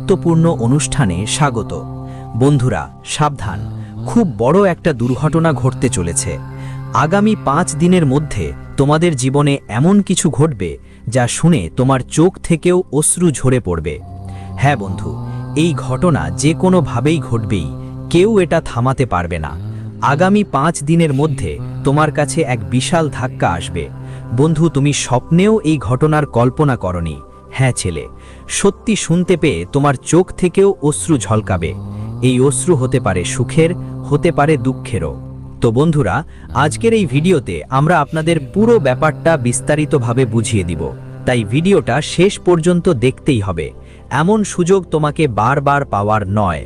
গুরুত্বপূর্ণ অনুষ্ঠানে স্বাগত। বন্ধুরা সাবধান, খুব বড় একটা দুর্ঘটনা ঘটতে চলেছে। আগামী 5 দিনের মধ্যে তোমাদের জীবনে এমন কিছু ঘটবে যা শুনে তোমার চোখ থেকেও অশ্রু ঝরে পড়বে। হ্যাঁ বন্ধু, এই ঘটনা যে কোনোভাবেই ঘটবেই, কেউ এটা থামাতে পারবে না। আগামী 5 দিনের মধ্যে তোমার কাছে এক বিশাল ধাক্কা আসবে। বন্ধু, তুমি স্বপ্নেও এই ঘটনার কল্পনা করনি। হ্যাঁ ছেলে, সত্যি শুনতে পেয়ে তোমার চোখ থেকেও অশ্রু ঝলকাবে। এই অশ্রু হতে পারে সুখের, হতে পারে দুঃখেরও। তো বন্ধুরা, আজকের এই ভিডিওতে আমরা আপনাদের পুরো ব্যাপারটা বিস্তারিতভাবে বুঝিয়ে দিব, তাই ভিডিওটা শেষ পর্যন্ত দেখতেই হবে। এমন সুযোগ তোমাকে বারবার পাওয়ার নয়।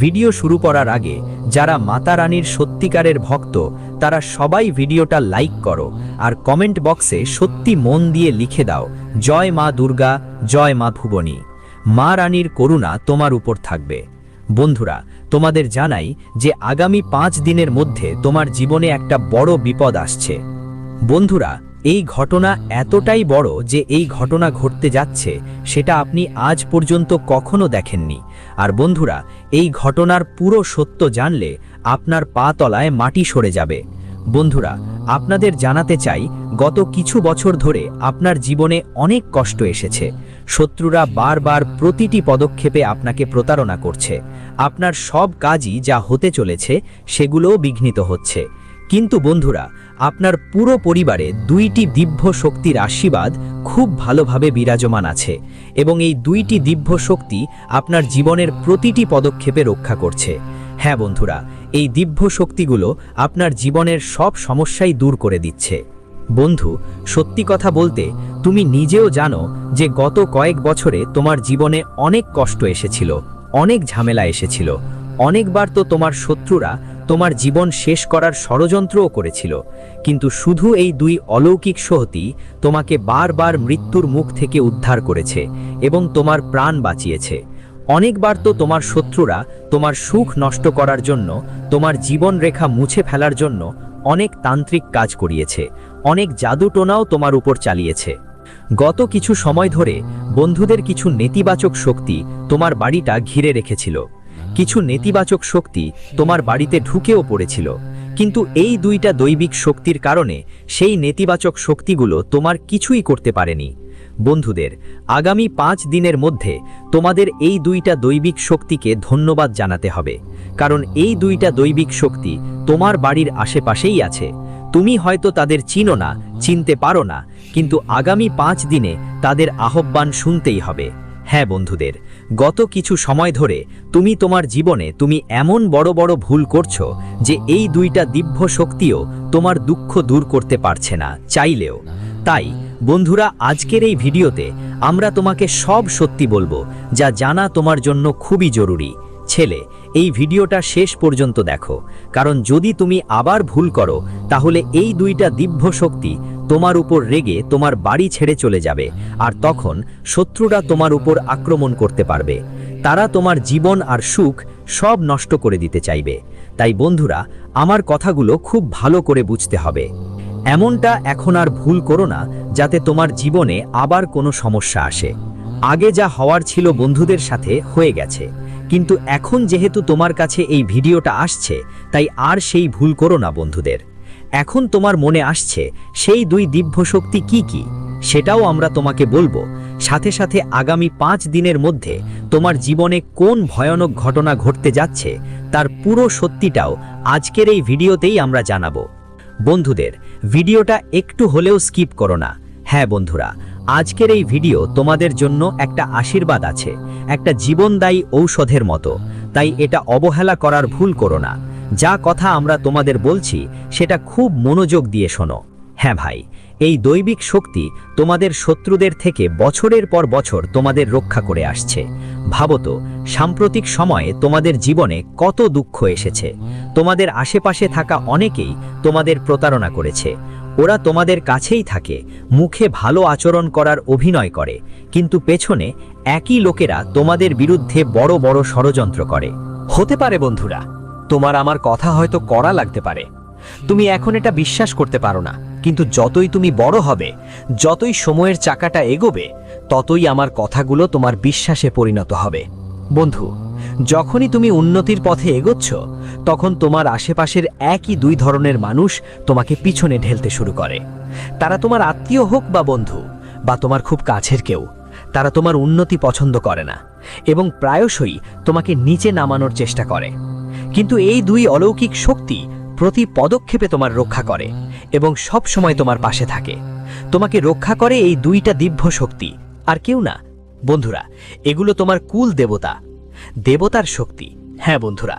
ভিডিও শুরু করার আগে যারা মাতা রানীর সত্যিকারের ভক্ত, তারা সবাই ভিডিওটা লাইক করো আর কমেন্ট বক্সে সত্যি মন দিয়ে লিখে দাও, জয় মা দুর্গা, জয় মা ভুবনী। মা রানীর করুণা তোমার উপর থাকবে। বন্ধুরা, তোমাদের জানাই যে আগামী 5 দিনের মধ্যে তোমার জীবনে একটা বড় বিপদ আসছে। বন্ধুরা, এই ঘটনা এতটাই বড় যে এই ঘটনা ঘটতে যাচ্ছে সেটা আপনি আজ পর্যন্ত কখনো দেখেননি। আর বন্ধুরা, এই ঘটনার পুরো সত্য জানলে আপনার পা তলায় মাটি সরে যাবে। বন্ধুরা, আপনাদের জানাতে চাই, গত কিছু বছর ধরে আপনার জীবনে অনেক কষ্ট এসেছে। শত্রুরা বারবার প্রতিটি পদক্ষেপে আপনাকে প্রতারণা করছে। আপনার সব কাজই যা হতে চলেছে সেগুলোও বিঘ্নিত হচ্ছে। কিন্তু বন্ধুরা, আপনার পুরো পরিবারে 2টি দিব্য শক্তির আশীর্বাদ খুব ভালোভাবে বিরাজমান আছে এবং এই 2টি দিব্য শক্তি আপনার জীবনের প্রতিটি পদক্ষেপে রক্ষা করছে। হ্যাঁ বন্ধুরা, এই দিব্য শক্তিগুলো আপনার জীবনের সব সমস্যাই দূর করে দিচ্ছে। বন্ধু, সত্যি কথা বলতে তুমি নিজেও জানো যে গত কয়েক বছরে তোমার জীবনে অনেক কষ্ট এসেছিল, অনেক ঝামেলা এসেছিল। অনেকবার তো তোমার শত্রুরা তোমার জীবন শেষ করার ষড়যন্ত্রও করেছিল, কিন্তু শুধু এই 2 অলৌকিক শক্তি তোমাকে বারবার মৃত্যুর মুখ থেকে উদ্ধার করেছে এবং তোমার প্রাণ বাঁচিয়েছে। অনেকবার তো তোমার শত্রুরা তোমার সুখ নষ্ট করার জন্য, তোমার জীবন রেখা মুছে ফেলার জন্য অনেক তান্ত্রিক কাজ করিয়েছে, অনেক জাদুটোনাও তোমার উপর চালিয়েছে। গত কিছু সময় ধরে বন্ধুদের কিছু নেতিবাচক শক্তি তোমার বাড়িটা ঘিরে রেখেছিল। কিছু নেতিবাচক শক্তি তোমার বাড়িতে ঢুকেও পড়েছিল, কিন্তু এই 2টা দৈবিক শক্তির কারণে সেই নেতিবাচক শক্তিগুলো তোমার কিছুই করতে পারেনি। বন্ধুদের, আগামী 5 দিনের মধ্যে তোমাদের এই 2টা দৈবিক শক্তিকে ধন্যবাদ জানাতে হবে, কারণ এই 2টা দৈবিক শক্তি তোমার বাড়ির আশেপাশেই আছে। তুমি হয়তো তাদের চিনো না, চিনতে পারো না, কিন্তু আগামী 5 দিনে তাদের আহ্বান শুনতেই হবে। হ্যাঁ বন্ধুদের, গত কিছু সময় ধরে তুমি তোমার জীবনে এমন বড় বড় ভুল করছো যে এই 2টা দিব্য শক্তিও তোমার দুঃখ দূর করতে পারছে না, চাইলেও। তাই বন্ধুরা, আজকের এই ভিডিওতে আমরা তোমাকে সব সত্যি বলবো, যা জানা তোমার জন্য খুবই জরুরি। ছেলে, এই ভিডিওটা শেষ পর্যন্ত দেখো, কারণ যদি তুমি আবার ভুল করো তাহলে এই 2টা দিব্য শক্তি তোমার উপর রেগে তোমার বাড়ি ছেড়ে চলে যাবে, আর তখন শত্রুরা তোমার উপর আক্রমণ করতে পারবে। তারা তোমার জীবন আর সুখ সব নষ্ট করে দিতে চাইবে। তাই বন্ধুরা, আমার কথাগুলো খুব ভালো করে বুঝতে হবে। এমনটা এখন আর ভুল করো না যাতে তোমার জীবনে আবার কোনো সমস্যা আসে। আগে যা হওয়ার ছিল বন্ধুদের সাথে হয়ে গেছে, কিন্তু এখন যেহেতু তোমার কাছে এই ভিডিওটা আসছে, তাই আর সেই ভুল করো না বন্ধুদের। এখন তোমার মনে আসছে সেই 2 দিব্য শক্তি কি কি, সেটাও আমরা তোমাকে বলবো। সাথে সাথে আগামী 5 দিনের মধ্যে তোমার জীবনে কোন ভয়ানক ঘটনা ঘটতে যাচ্ছে তার পুরো সত্যিটাও আজকের এই ভিডিওতেই আমরা জানাবো। বন্ধুদের, ভিডিওটা একটু হলেও স্কিপ করো না। হ্যাঁ বন্ধুরা, আজকের এই ভিডিও তোমাদের জন্য একটা আশীর্বাদ আছে, একটা জীবনদায়ী ঔষধের মতো। তাই এটা অবহেলা করার ভুল করো না। যা কথা আমরা তোমাদের বলছি সেটা খুব মনোযোগ দিয়ে শোনো। হ্যাঁ ভাই, এই দৈবিক শক্তি তোমাদের শত্রুদের থেকে বছরের পর বছর তোমাদের রক্ষা করে আসছে। ভাবো তো, সাম্প্রতিক সময়ে তোমাদের জীবনে কত দুঃখ এসেছে। তোমাদের আশেপাশে থাকা অনেকেই তোমাদের প্রতারণা করেছে। ওরা তোমাদের কাছেই থাকে, মুখে ভালো আচরণ করার অভিনয় করে, কিন্তু পেছনে একই লোকেরা তোমাদের বিরুদ্ধে বড় বড় ষড়যন্ত্র করে। হতে পারে বন্ধুরা, তোমার আমার কথা হয়তো কড়া লাগতে পারে, তুমি এখন এটা বিশ্বাস করতে পারো না, কিন্তু যতই তুমি বড় হবে, যতই সময়ের চাকাটা এগোবে, ততই আমার কথাগুলো তোমার বিশ্বাসে পরিণত হবে। বন্ধু, যখনই তুমি উন্নতির পথে এগোচ্ছ তখন তোমার আশেপাশের একই দুই ধরনের মানুষ তোমাকে পিছনে ঢেলতে শুরু করে। তারা তোমার আত্মীয় হোক বা বন্ধু বা তোমার খুব কাছের কেউ, তারা তোমার উন্নতি পছন্দ করে না এবং প্রায়শই তোমাকে নিচে নামানোর চেষ্টা করে। কিন্তু এই দুই অলৌকিক শক্তি প্রতি পদক্ষেপে তোমার রক্ষা করে এবং সব সময় তোমার পাশে থাকে। তোমাকে রক্ষা করে এই দুইটা দিব্য শক্তি, আর কেউ না। বন্ধুরা, এগুলো তোমার কুল দেবতা, দেবতার শক্তি। হ্যাঁ বন্ধুরা,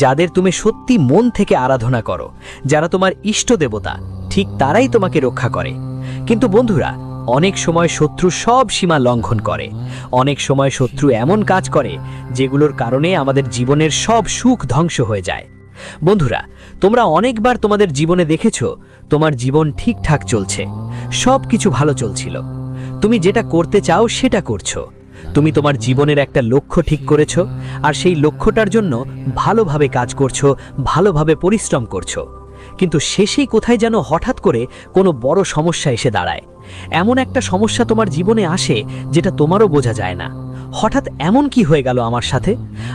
যাদের তুমি সত্যি মন থেকে আরাধনা করো, যারা তোমার ইষ্ট দেবতা, ঠিক তারাই তোমাকে রক্ষা করে। কিন্তু বন্ধুরা, অনেক সময় শত্রু সব সীমা লঙ্ঘন করে। অনেক সময় শত্রু এমন কাজ করে যেগুলোর কারণে আমাদের জীবনের সব সুখ ধ্বংস হয়ে যায়। বন্ধুরা, তোমরা অনেকবার তোমাদের জীবনে দেখেছো তোমার জীবন ঠিকঠাক চলছে, সব কিছু ভালো চলছিল, তুমি যেটা করতে চাও সেটা করছো, তুমি তোমার জীবনের একটা লক্ষ্য ঠিক করেছো আর সেই লক্ষ্যটার জন্য ভালোভাবে কাজ করছো, ভালোভাবে পরিশ্রম করছো। কিন্তু শেষেই কোথায় যেন হঠাৎ করে কোনো বড় সমস্যা এসে দাঁড়ায়। এমন একটা সমস্যা তোমার জীবনে আসে যেটা তোমারও বোঝা যায় না। হঠাৎ এমন কি হয়ে গেল আমার সাথে,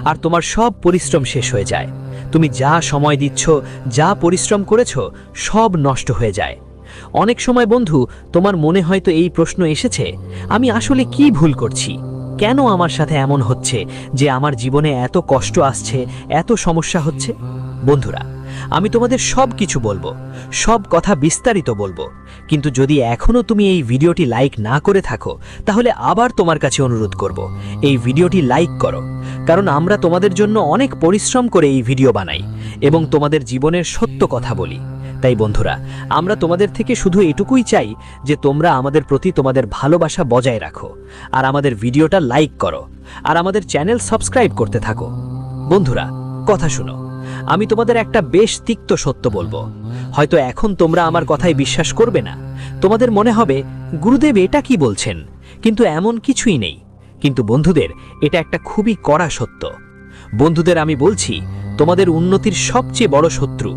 আর তোমার সব পরিশ্রম শেষ হয়ে যায়। তুমি যা সময় দিচ্ছ, যা পরিশ্রম করেছো, সব নষ্ট হয়ে যায়। অনেক সময় বন্ধু, তোমার মনে হয়তো এই প্রশ্ন এসেছে, আমি আসলে কি ভুল করছি? কেন আমার সাথে এমন হচ্ছে যে আমার জীবনে এত কষ্ট আসছে, এত সমস্যা হচ্ছে? বন্ধুরা, আমি তোমাদের সব কিছু বলবো, সব কথা বিস্তারিত বলবো, কিন্তু যদি এখনো তুমি এই ভিডিওটি লাইক না করে থাকো তাহলে আবার তোমার কাছে অনুরোধ করব, এই ভিডিওটি লাইক করো। কারণ আমরা তোমাদের জন্য অনেক পরিশ্রম করে এই ভিডিও বানাই এবং তোমাদের জীবনের সত্য কথা বলি। তাই বন্ধুরা, আমরা তোমাদের থেকে শুধু এটুকুই চাই যে তোমরা আমাদের প্রতি তোমাদের ভালোবাসা বজায় রাখো আর আমাদের ভিডিওটা লাইক করো আর আমাদের চ্যানেল সাবস্ক্রাইব করতে থাকো। বন্ধুরা, কথা শুনো, আমি তোমাদের একটা বেশ তিক্ত সত্য বলবো। হয়তো এখন তোমরা আমার কথায় বিশ্বাস করবে না, তোমাদের মনে হবে গুরুদেব এটা কি বলছেন, কিন্তু এমন কিছুই নেই। কিন্তু বন্ধুদের, এটা একটা খুবই কড়া সত্য। বন্ধুদের, আমি বলছি, তোমাদের উন্নতির সবচেয়ে বড় শত্রু,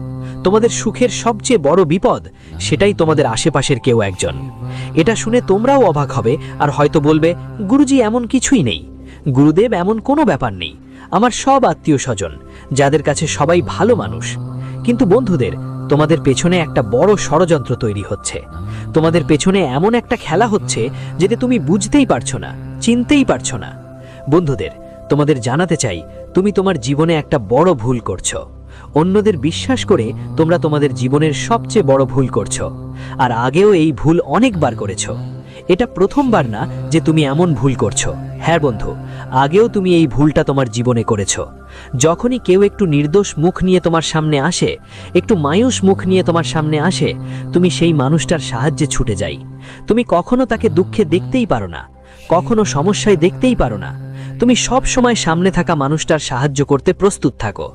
তোমাদের সুখের সবচেয়ে বড় বিপদ, সেটাই তোমাদের আশেপাশের কেউ একজন। এটা শুনে তোমরাও অবাক হবে আর হয়তো বলবে, গুরুজি এমন কিছুই নেই, গুরুদেব এমন কোনো ব্যাপার নেই, আমার সব আত্মীয় স্বজন, যাদের কাছে সবাই ভালো মানুষ। কিন্তু বন্ধুদের, তোমাদের পেছনে একটা বড় ষড়যন্ত্র তৈরি হচ্ছে। তোমাদের পেছনে এমন একটা খেলা হচ্ছে যেটা তুমি বুঝতেই পারছো না, চিনতেই পারছো না। বন্ধুদের, তোমাদের জানাতে চাই, তুমি তোমার জীবনে একটা বড় ভুল করছো। অন্যদের বিশ্বাস করে তোমরা তোমাদের জীবনের সবচেয়ে বড় ভুল করছো, আর আগেও এই ভুল অনেকবার করেছো। এটা প্রথমবার না যে তুমি এমন ভুল করছো। হ্যাঁ বন্ধু, আগেও তুমি এই ভুলটা তোমার জীবনে করেছো। যখনই কেউ একটু নির্দোষ মুখ নিয়ে তোমার সামনে আসে, একটু মায়ুস মুখ নিয়ে তোমার সামনে আসে, তুমি সেই মানুষটার সাহায্যে ছুটে যাই। তুমি কখনো তাকে দুঃখে দেখতেই পারো না, কখনো সমস্যায় দেখতেই পারো না। তুমি সব সময় সামনে থাকা মানুষটার সাহায্য করতে প্রস্তুত থাকো।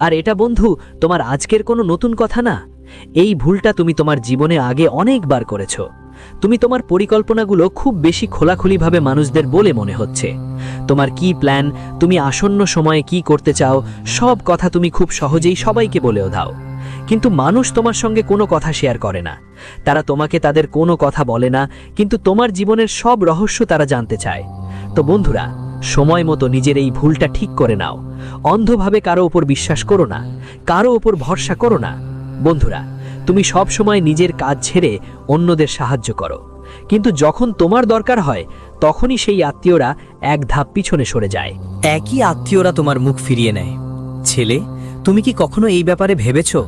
আর এটা বন্ধু, তোমার আজকের কোনো নতুন কথা না। এই ভুলটা তুমি তোমার জীবনে আগে অনেকবার করেছো। তুমি তোমার পরিকল্পনাগুলো খুব বেশি খোলাখুলিভাবে মানুষদের বলে মনে হচ্ছে। তোমার কি প্ল্যান, তুমি আসন্ন সময়ে কি করতে চাও, সব কথা তুমি খুব সহজেই সবাইকে বলেও দাও। কিন্তু মানুষ তোমার সঙ্গে কোনো কথা শেয়ার করে না, তারা তোমাকে তাদের কোনো কথা বলে না, কিন্তু তোমার জীবনের সব রহস্য তারা জানতে চায়। তো বন্ধুরা, সময় মতো নিজের এই ভুলটা ঠিক করে নাও। অন্ধভাবে কারো ওপর বিশ্বাস করো না, কারো ওপর ভরসা করো না। বন্ধুরা, তুমি সব সময় নিজের কাজ ছেড়ে অন্যদের সাহায্য করো, কিন্তু যখন তোমার দরকার হয় তখনই সেই আত্মীয়রা এক ধাপ পিছনে সরে যায়। একই আত্মীয়রা তোমার মুখ ফিরিয়ে নেয়। ছেলে, তুমি কি কখনো এই ব্যাপারে ভেবেছো?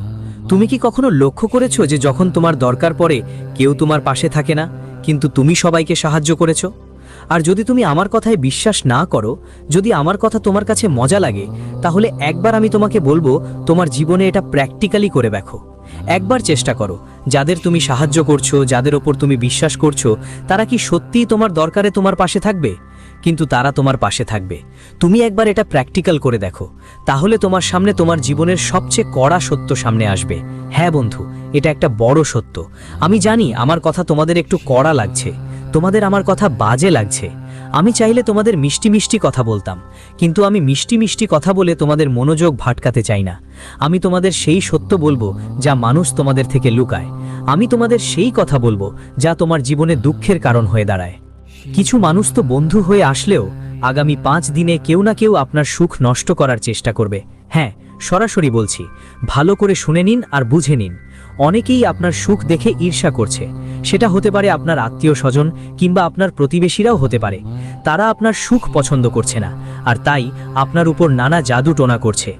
তুমি কি কখনো লক্ষ্য করেছো যে যখন তোমার দরকার পড়ে কেউ তোমার পাশে থাকে না, কিন্তু তুমি সবাইকে সাহায্য করেছো? আর যদি তুমি আমার কথায় বিশ্বাস না করো, যদি আমার কথা তোমার কাছে মজা লাগে, তাহলে একবার আমি তোমাকে বলবো তোমার জীবনে এটা প্র্যাকটিক্যালি করে দেখো। একবার চেষ্টা করো, যাদের তুমি সাহায্য করছো, যাদের ওপর তুমি বিশ্বাস করছো, তারা কি সত্যিই তোমার দরকারে তোমার পাশে থাকবে? কিন্তু তারা তোমার পাশে থাকবে। তুমি একবার এটা প্র্যাকটিক্যাল করে দেখো, তাহলে তোমার সামনে তোমার জীবনের সবচেয়ে কড়া সত্য সামনে আসবে। হ্যাঁ বন্ধু, এটা একটা বড় সত্য। আমি জানি আমার কথা তোমাদের একটু কড়া লাগছে, তোমাদের আমার কথা বাজে লাগছে। আমি চাইলে তোমাদের মিষ্টি মিষ্টি কথা বলতাম, কিন্তু আমি মিষ্টি মিষ্টি কথা বলে তোমাদের মনোযোগ ভাটকাতে চাই না। আমি তোমাদের সেই সত্য বলবো যা মানুষ তোমাদের থেকে লুকায়। আমি তোমাদের সেই কথা বলবো যা তোমার জীবনে দুঃখের কারণ হয়ে দাঁড়ায়। কিছু মানুষ তো বন্ধু হয়ে আসলেও আগামী 5 দিনে কেউ না কেউ আপনার সুখ নষ্ট করার চেষ্টা করবে। হ্যাঁ, সরাসরি বলছি, ভালো করে শুনে নিন আর বুঝে নিন। অনেকেই আপনার সুখ দেখে ঈর্ষা করছে। সেটা হতে পারে আপনার আত্মীয় স্বজন কিংবা আপনার প্রতিবেশীরাও হতে পারে। তারা আপনার সুখ পছন্দ করছে না, আর তাই আপনার উপর নানা জাদু টোনা করছে।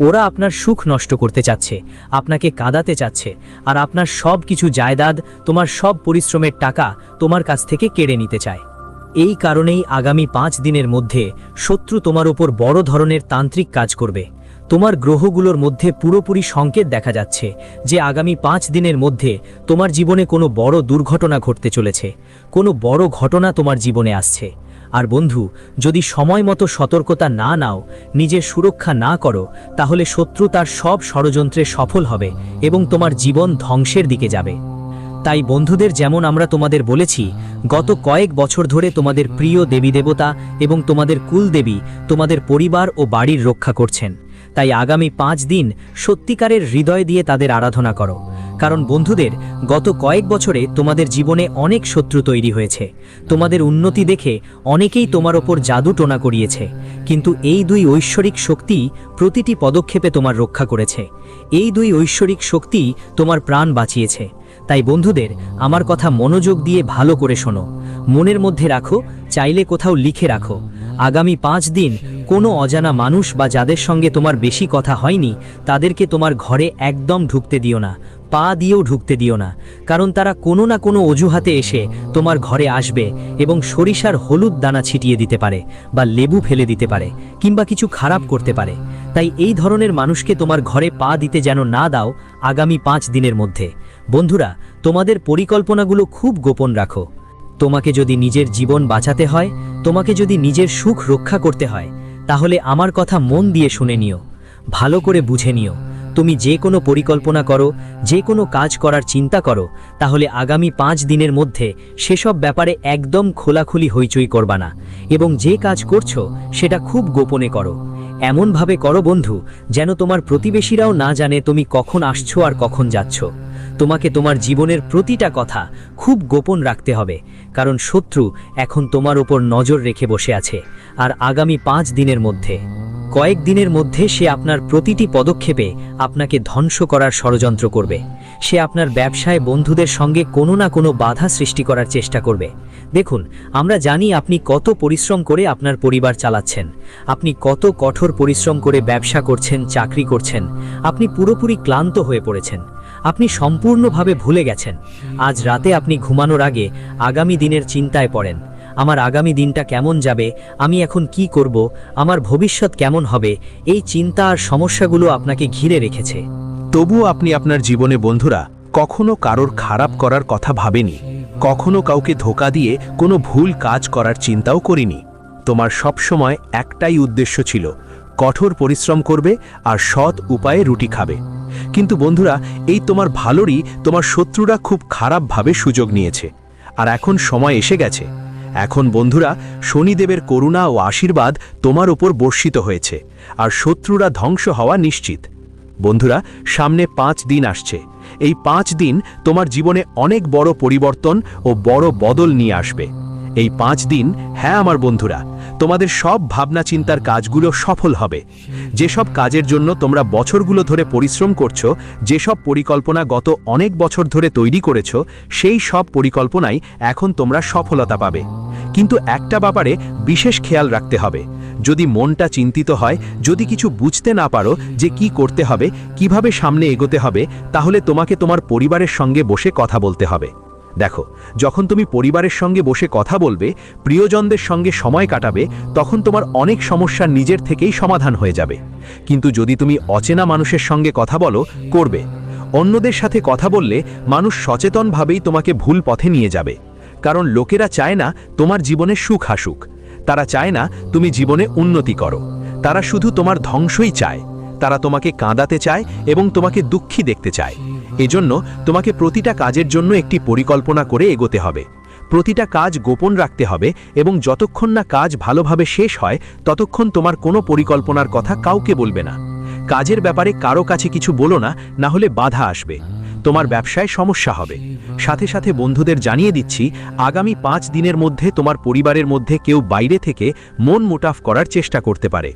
ওরা আপনার সুখ নষ্ট করতে চাচ্ছে, আপনাকে কাঁদাতে চাচ্ছে, আর আপনার সব কিছু জায়দাদ, তোমার সব পরিশ্রমের টাকা তোমার কাছ থেকে কেড়ে নিতে চায়। এই কারণেই আগামী 5 দিনের মধ্যে শত্রু তোমার উপর বড় ধরনের তান্ত্রিক কাজ করবে। তোমার গ্রহগুলোর মধ্যে পুরোপুরি সংকেত দেখা যাচ্ছে যে আগামী 5 দিনের মধ্যে তোমার জীবনে কোনো বড় দুর্ঘটনা ঘটতে চলেছে, কোনো বড় ঘটনা তোমার জীবনে আসছে। আর বন্ধু, যদি সময় মতো সতর্কতা না নাও, নিজের সুরক্ষা না করো, তাহলে শত্রু তার সব ষড়যন্ত্রে সফল হবে এবং তোমার জীবন ধ্বংসের দিকে যাবে। তাই বন্ধুদের, যেমন আমরা তোমাদের বলেছি, গত কয়েক বছর ধরে তোমাদের প্রিয় দেবী দেবতা এবং তোমাদের কুলদেবী তোমাদের পরিবার ও বাড়ির রক্ষা করছেন। তাই আগামী 5 দিন সত্যিকারের হৃদয় দিয়ে তাদের আরাধনা করো। কারণ বন্ধুদের, গত কয়েক বছরে তোমাদের জীবনে অনেক শত্রু তৈরি হয়েছে। তোমাদের উন্নতি দেখে অনেকেই তোমার ওপর জাদু টোনা করিয়েছে, কিন্তু এই 2 ঐশ্বরিক শক্তি প্রতিটি পদক্ষেপে তোমার রক্ষা করেছে। এই 2 ঐশ্বরিক শক্তি তোমার প্রাণ বাঁচিয়েছে। তাই বন্ধুদের, আমার কথা মনোযোগ দিয়ে ভালো করে শোনো, মনের মধ্যে রাখো, চাইলে কোথাও লিখে রাখো। আগামী 5 দিন কোনো অজানা মানুষ বা যাদের সঙ্গে তোমার বেশি কথা হয়নি তাদেরকে তোমার ঘরে একদম ঢুকতে দিও না, পা দিয়েও ঢুকতে দিও না। কারণ তারা কোনো না কোনো অজুহাতে এসে তোমার ঘরে আসবে এবং সরিষার হলুদ দানা ছিটিয়ে দিতে পারে, বা লেবু ফেলে দিতে পারে, কিংবা কিছু খারাপ করতে পারে। তাই এই ধরনের মানুষকে তোমার ঘরে পা দিতে যেন না দাও আগামী 5 দিনের মধ্যে। বন্ধুরা, তোমাদের পরিকল্পনাগুলো খুব গোপন রাখো। তোমাকে যদি নিজের জীবন বাঁচাতে হয়, তোমাকে যদি নিজের সুখ রক্ষা করতে হয়, তাহলে আমার কথা মন দিয়ে শুনে নিও, ভালো করে বুঝে নিও। তুমি যে কোনো পরিকল্পনা করো, যে কোনো কাজ করার চিন্তা করো, তাহলে আগামী 5 দিনের মধ্যে সেসব ব্যাপারে একদম খোলাখুলি হইচই করবা না, এবং যে কাজ করছো সেটা খুব গোপনে করো। এমনভাবে করো বন্ধু, যেন তোমার প্রতিবেশীরাও না জানে তুমি কখন আসছো আর কখন যাচ্ছ। তোমাকে তোমার জীবনের প্রতিটা কথা খুব গোপন রাখতে হবে, কারণ শত্রু এখন তোমার উপর নজর রেখে বসে আছে। আর আগামী 5 দিনের মধ্যে, কয়েক দিনের মধ্যে সে আপনার প্রতিটি পদক্ষেপে আপনাকে ধ্বংস করার ষড়যন্ত্র করবে। সে আপনার ব্যবসায় বন্ধুদের সঙ্গে কোনো না কোনো বাধা সৃষ্টি করার চেষ্টা করবে। দেখুন, আমরা জানি আপনি কত পরিশ্রম করে আপনার পরিবার চালাচ্ছেন, আপনি কত কঠোর পরিশ্রম করে ব্যবসা করছেন, চাকরি করছেন। আপনি পুরোপুরি ক্লান্ত হয়ে পড়েছেন, আপনি সম্পূর্ণভাবে ভুলে গেছেন। আজ রাতে আপনি ঘুমানোর আগে আগামী দিনের চিন্তায় পড়েন। আমার আগামী দিনটা কেমন যাবে, আমি এখন কি করব, আমার ভবিষ্যৎ কেমন হবে, এই চিন্তা আর সমস্যাগুলো আপনাকে ঘিরে রেখেছে। তবুও আপনি আপনার জীবনে বন্ধুরা কখনো কারোর খারাপ করার কথা ভাবেনি, কখনো কাউকে ধোঁকা দিয়ে কোনো ভুল কাজ করার চিন্তাও করিনি। তোমার সবসময় একটাই উদ্দেশ্য ছিল, কঠোর পরিশ্রম করবে আর সৎ উপায়ে রুটি খাবে। কিন্তু বন্ধুরা, এই তোমার ভালোরই তোমার শত্রুরা খুব খারাপভাবে সুযোগ নিয়েছে। আর এখন সময় এসে গেছে। এখন বন্ধুরা, শনিদেবের করুণা ও আশীর্বাদ তোমার উপর বর্ষিত হয়েছে, আর শত্রুরা ধ্বংস হওয়া নিশ্চিত। বন্ধুরা, সামনে 5 দিন আসছে। এই 5 দিন তোমার জীবনে অনেক বড় পরিবর্তন ও বড় বদল নিয়ে আসবে। এই 5 দিন, হ্যাঁ আমার বন্ধুরা, তোমাদের সব ভাবনা চিন্তার কাজগুলো সফল হবে। যেসব কাজের জন্য তোমরা বছরগুলো ধরে পরিশ্রম করছো, যেসব পরিকল্পনা গত অনেক বছর ধরে তৈরি করেছো, সেই সব পরিকল্পনাই এখন তোমরা সফলতা পাবে। কিন্তু একটা ব্যাপারে বিশেষ খেয়াল রাখতে হবে। যদি মনটা চিন্তিত হয়, যদি কিছু বুঝতে না পারো যে কি করতে হবে, কিভাবে সামনে এগোতে হবে, তাহলে তোমাকে তোমার পরিবারের সঙ্গে বসে কথা বলতে হবে। দেখো, যখন তুমি পরিবারের সঙ্গে বসে কথা বলবে, প্রিয়জনদের সঙ্গে সময় কাটাবে, তখন তোমার অনেক সমস্যার নিজের থেকেই সমাধান হয়ে যাবে। কিন্তু যদি তুমি অচেনা মানুষের সঙ্গে কথা বলো, করবে, অন্যদের সাথে কথা বললে মানুষ সচেতনভাবেই তোমাকে ভুল পথে নিয়ে যাবে। কারণ লোকেরা চায় না তোমার জীবনে সুখ আসুক, তারা চায় না তুমি জীবনে উন্নতি করো, তারা শুধু তোমার ধ্বংসই চায়। তারা তোমাকে কাঁদাতে চায় এবং তোমাকে দুঃখী দেখতে চায়। এজন্য তোমাকে প্রতিটা কাজের জন্য একটি পরিকল্পনা করে এগোতে হবে। প্রতিটা কাজ গোপন রাখতে হবে এবং যতক্ষণ না কাজ ভালোভাবে শেষ হয়, ততক্ষণ তোমার কোনো পরিকল্পনার কথা কাউকে বলবে না। কাজের ব্যাপারে কারো কাছে কিছু বলো না, না হলে বাধা আসবে। তোমার ব্যবসায় সমস্যা হবে। সাথে সাথে বন্ধুদের জানিয়ে দিচ্ছি, আগামী 5 দিনের মধ্যে তোমার পরিবারের মধ্যে কেউ বাইরে থেকে মন মোটাফ করার চেষ্টা করতে পারে।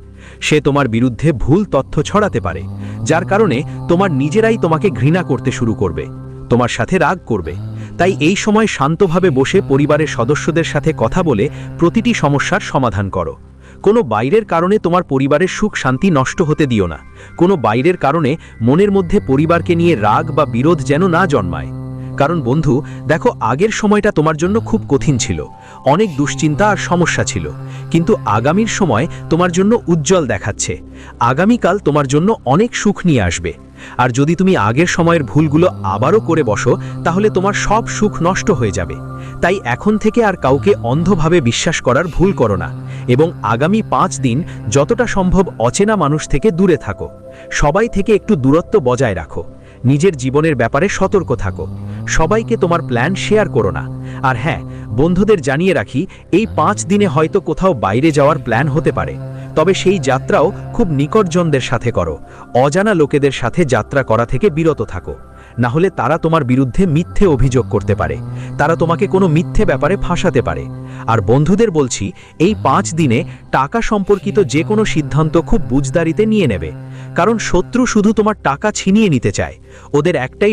সে তোমার বিরুদ্ধে ভুল তথ্য ছড়াতে পারে, যার কারণে তোমার নিজেরাই তোমাকে ঘৃণা করতে শুরু করবে, তোমার সাথে রাগ করবে। তাই এই সময় শান্তভাবে বসে পরিবারের সদস্যদের সাথে কথা বলে প্রতিটি সমস্যার সমাধান করো। কোনো বাইরের কারণে তোমার পরিবারের সুখ শান্তি নষ্ট হতে দিও না। কোনো বাইরের কারণে মনের মধ্যে পরিবারকে নিয়ে রাগ বা বিরোধ যেন না জন্মায়। কারণ বন্ধু, দেখো, আগের সময়টা তোমার জন্য খুব কঠিন ছিল, অনেক দুশ্চিন্তা আর সমস্যা ছিল, কিন্তু আগামীর সময় তোমার জন্য উজ্জ্বল দেখাচ্ছে। আগামীকাল তোমার জন্য অনেক সুখ নিয়ে আসবে। আর যদি তুমি আগের সময়ের ভুলগুলো আবারও করে বসো, তাহলে তোমার সব সুখ নষ্ট হয়ে যাবে। তাই এখন থেকে আর কাউকে অন্ধভাবে বিশ্বাস করার ভুল করো না, এবং আগামী 5 দিন যতটা সম্ভব অচেনা মানুষ থেকে দূরে থাকো। সবাই থেকে একটু দূরত্ব বজায় রাখো। নিজের জীবনের ব্যাপারে সতর্ক থাকো। সবাইকে তোমার প্ল্যান শেয়ার করো না। আর হ্যাঁ, বন্ধুদের জানিয়ে রাখি, এই 5 দিনে হয়তো কোথাও বাইরে যাওয়ার প্ল্যান হতে পারে, তবে সেই যাত্রাও খুব নিকটজনদের সাথে করো। অজানা লোকেদের সাথে যাত্রা করা থেকে বিরত থাকো, না হলে তারা তোমার বিরুদ্ধে মিথ্যে অভিযোগ করতে পারে, তারা তোমাকে কোনো মিথ্যে ব্যাপারে ফাঁসাতে পারে। আর বন্ধুদের বলছি, এই 5 দিনে টাকা সম্পর্কিত যে কোনো সিদ্ধান্ত খুব বুঝদারিতে নিয়ে নেবে, কারণ শত্রু শুধু তোমার টাকা ছিনিয়ে নিতে চায়। ওদের একটাই